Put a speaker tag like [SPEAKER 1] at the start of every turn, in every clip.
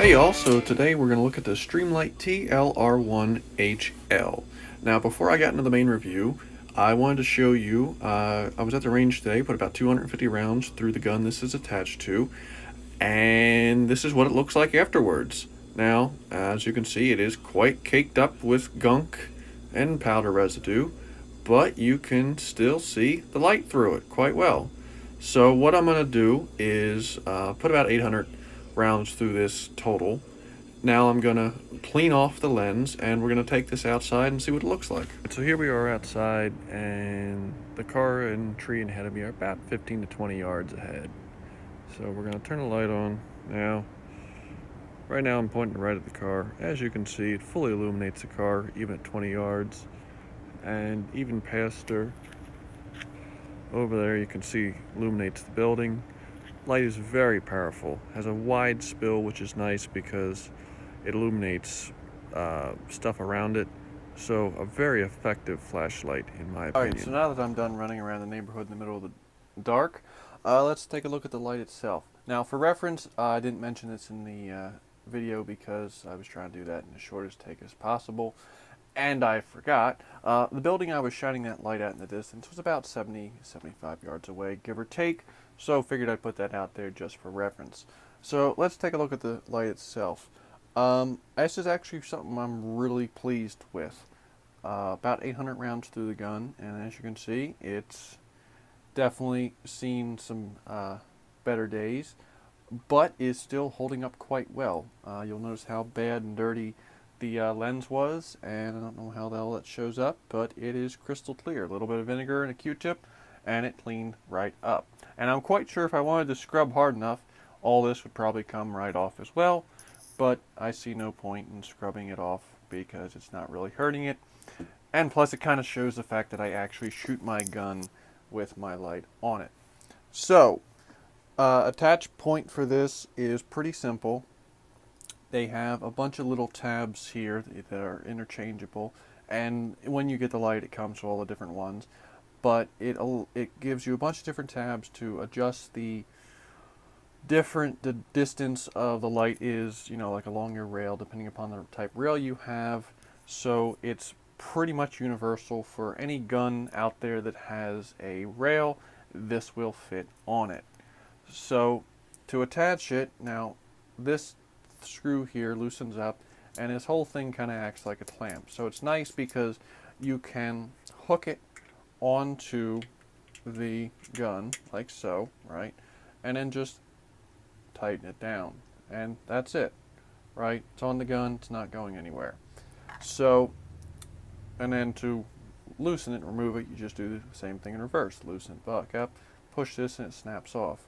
[SPEAKER 1] Hey y'all, so today we're going to look at the Streamlight TLR-1 HL. Now before I got into the main review, I wanted to show you, I was at the range today, put about 250 rounds through the gun this is attached to, and this is what it looks like afterwards. Now, as you can see, it is quite caked up with gunk and powder residue, but you can still see the light through it quite well. So what I'm going to do is put about 800 rounds through this total. Now I'm going to clean off the lens and we're going to take this outside and see what it looks like. So here we are outside, and the car and tree ahead of me are about 15 to 20 yards ahead. So we're going to turn the light on now. Right now I'm pointing right at the car. As you can see, it fully illuminates the car even at 20 yards, and even past her over there you can see illuminates the building. Light is very powerful, has a wide spill, which is nice because it illuminates stuff around it. So a very effective flashlight in my opinion. Alright, so now that I'm done running around the neighborhood in the middle of the dark, let's take a look at the light itself. Now for reference, I didn't mention this in the video because I was trying to do that in the shortest take as possible, and I forgot. The building I was shining that light at in the distance was about 70-75 yards away, give or take, so figured I'd put that out there just for reference. So let's take a look at the light itself. This is actually something I'm really pleased with. About 800 rounds through the gun, and as you can see, it's definitely seen some better days, but is still holding up quite well. You'll notice how bad and dirty the lens was, and I don't know how the hell that shows up, but it is crystal clear. A little bit of vinegar and a Q-tip, and it cleaned right up. And I'm quite sure if I wanted to scrub hard enough, all this would probably come right off as well, but I see no point in scrubbing it off because it's not really hurting it. And plus it kind of shows the fact that I actually shoot my gun with my light on it. So, attach point for this is pretty simple. They have a bunch of little tabs here that are interchangeable, and when you get the light it comes with all the different ones, but it gives you a bunch of different tabs to adjust the distance of the light is, like along your rail, depending upon the type rail you have. So it's pretty much universal for any gun out there that has a rail. This will fit on it. So to attach it, now this screw here loosens up and this whole thing kind of acts like a clamp. So it's nice because you can hook it onto the gun like so, right? And then just tighten it down, and that's it, right? It's on the gun, it's not going anywhere. So, and then to loosen it and remove it, you just do the same thing in reverse. Loosen it back up, push this, and it snaps off.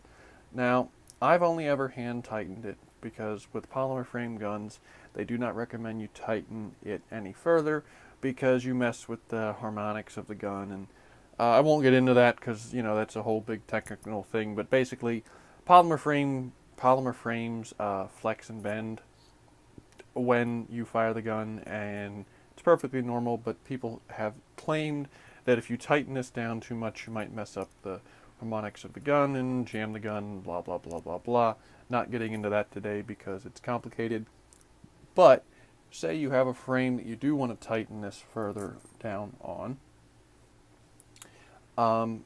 [SPEAKER 1] Now, I've only ever hand tightened it because with polymer frame guns, they do not recommend you tighten it any further because you mess with the harmonics of the gun, and I won't get into that because that's a whole big technical thing. But basically, polymer frames flex and bend when you fire the gun, and it's perfectly normal, but people have claimed that if you tighten this down too much, you might mess up the harmonics of the gun and jam the gun, blah blah blah blah blah. Not getting into that today because it's complicated, but say you have a frame that you do want to tighten this further down on.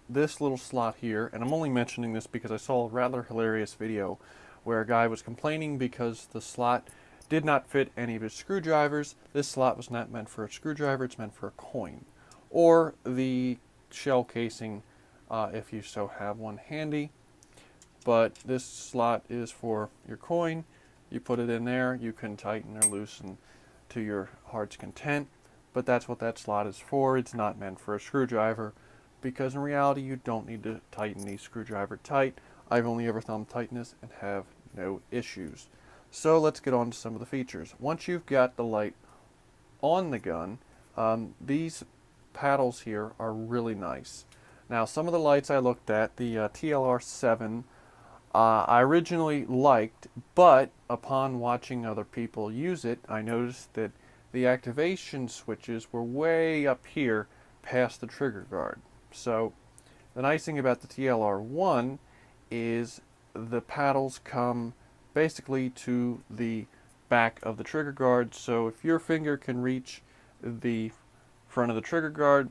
[SPEAKER 1] This little slot here, and I'm only mentioning this because I saw a rather hilarious video where a guy was complaining because the slot did not fit any of his screwdrivers. This slot was not meant for a screwdriver, it's meant for a coin. Or the shell casing, if you so have one handy. But this slot is for your coin. You put it in there, you can tighten or loosen to your heart's content. But that's what that slot is for. It's not meant for a screwdriver, because in reality you don't need to tighten the screwdriver tight. I've only ever thumb tightened this and have no issues. So let's get on to some of the features. Once you've got the light on the gun, these paddles here are really nice. Now some of the lights I looked at, the TLR-7, I originally liked, but upon watching other people use it, I noticed that the activation switches were way up here past the trigger guard. So the nice thing about the TLR-1 is the paddles come basically to the back of the trigger guard. So if your finger can reach the front of the trigger guard,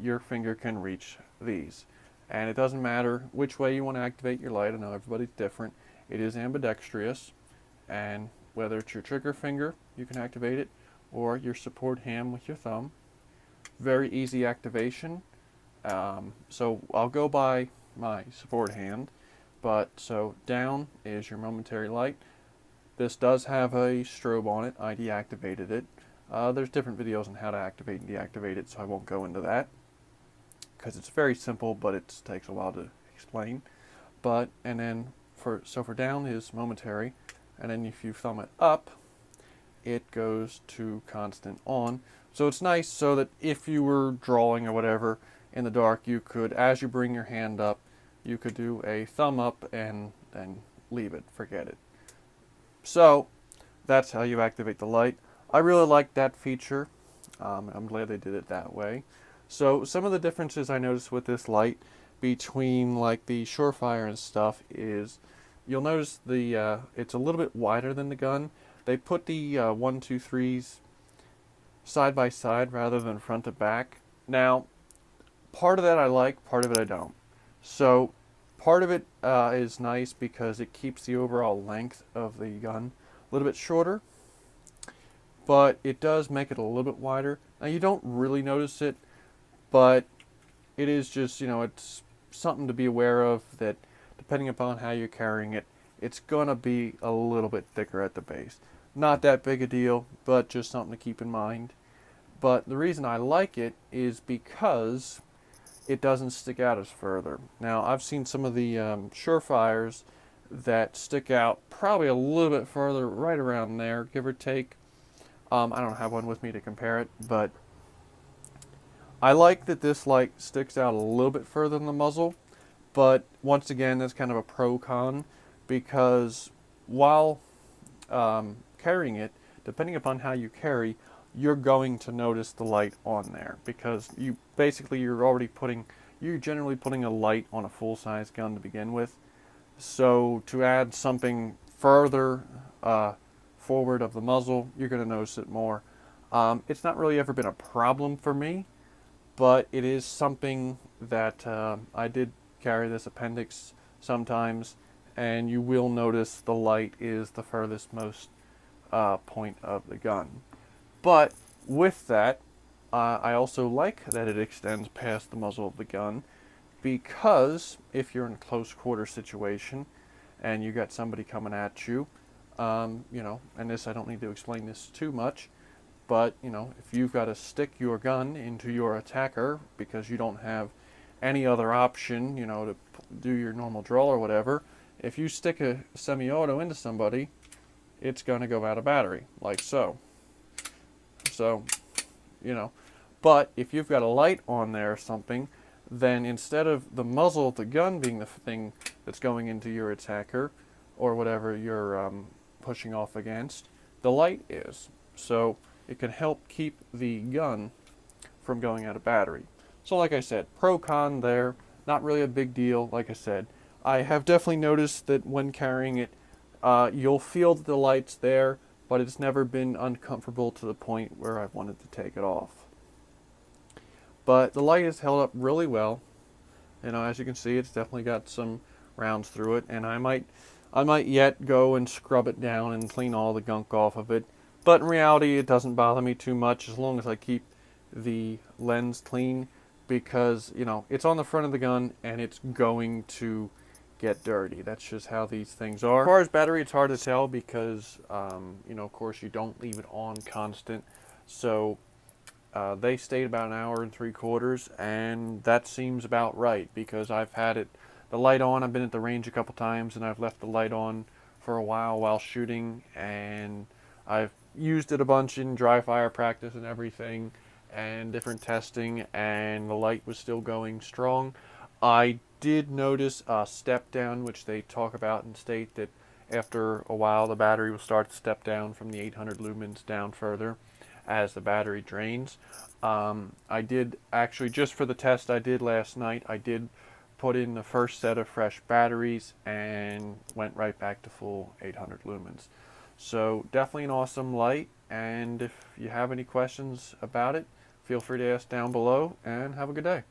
[SPEAKER 1] your finger can reach these. And it doesn't matter which way you want to activate your light. I know everybody's different. It is ambidextrous, and whether it's your trigger finger, you can activate it, or your support hand with your thumb. Very easy activation. So I'll go by my support hand, but so down is your momentary light. This does have a strobe on it. I deactivated it. There's different videos on how to activate and deactivate it, so I won't go into that because it's very simple, but it takes a while to explain. And then for down is momentary, and then if you thumb it up, it goes to constant on. So it's nice so that if you were drawing or whatever in the dark, you could, as you bring your hand up, you could do a thumb up and then leave it, forget it. So that's how you activate the light. I really like that feature. I'm glad they did it that way. So some of the differences I noticed with this light between like the Surefire and stuff is you'll notice the it's a little bit wider than the gun. They put the 1, 2, 3s side by side rather than front to back. Now, part of that I like, part of it I don't. So part of it is nice because it keeps the overall length of the gun a little bit shorter, but it does make it a little bit wider. Now you don't really notice it, but it is just, it's something to be aware of, that depending upon how you're carrying it, it's gonna be a little bit thicker at the base. Not that big a deal, but just something to keep in mind. But the reason I like it is because it doesn't stick out as further. Now, I've seen some of the Surefires that stick out probably a little bit further, right around there, give or take. I don't have one with me to compare it, but I like that this light sticks out a little bit further than the muzzle. But once again, that's kind of a pro-con, because while carrying it, depending upon how you carry, you're going to notice the light on there, because you're generally putting a light on a full-size gun to begin with. So to add something further forward of the muzzle, you're going to notice it more. It's not really ever been a problem for me, but it is something that I did carry this appendix sometimes, and you will notice the light is the furthest most point of the gun. But with that, I also like that it extends past the muzzle of the gun, because if you're in a close quarter situation and you got somebody coming at you, and this, I don't need to explain this too much, but if you've got to stick your gun into your attacker because you don't have any other option, to do your normal draw or whatever, if you stick a semi-auto into somebody, it's going to go out of battery, like so. So, but if you've got a light on there or something, then instead of the muzzle of the gun being the thing that's going into your attacker or whatever you're pushing off against, the light is. So it can help keep the gun from going out of battery. So like I said, pro-con there, not really a big deal. Like I said, I have definitely noticed that when carrying it, you'll feel that the light's there, but it's never been uncomfortable to the point where I've wanted to take it off. But the light has held up really well. As you can see, it's definitely got some rounds through it, and I might yet go and scrub it down and clean all the gunk off of it. But in reality, it doesn't bother me too much as long as I keep the lens clean, because it's on the front of the gun and it's going to get dirty. That's just how these things are. As far as battery, it's hard to tell because of course you don't leave it on constant. So they stayed about 1.75 hours, and that seems about right, because I've had the light on. I've been at the range a couple times and I've left the light on for a while shooting, and I've used it a bunch in dry fire practice and everything and different testing, and the light was still going strong. I did notice a step down, which they talk about and state that after a while the battery will start to step down from the 800 lumens down further as the battery drains. I did actually, just for the test I did last night, I did put in the first set of fresh batteries and went right back to full 800 lumens. So definitely an awesome light, and if you have any questions about it, feel free to ask down below, and have a good day.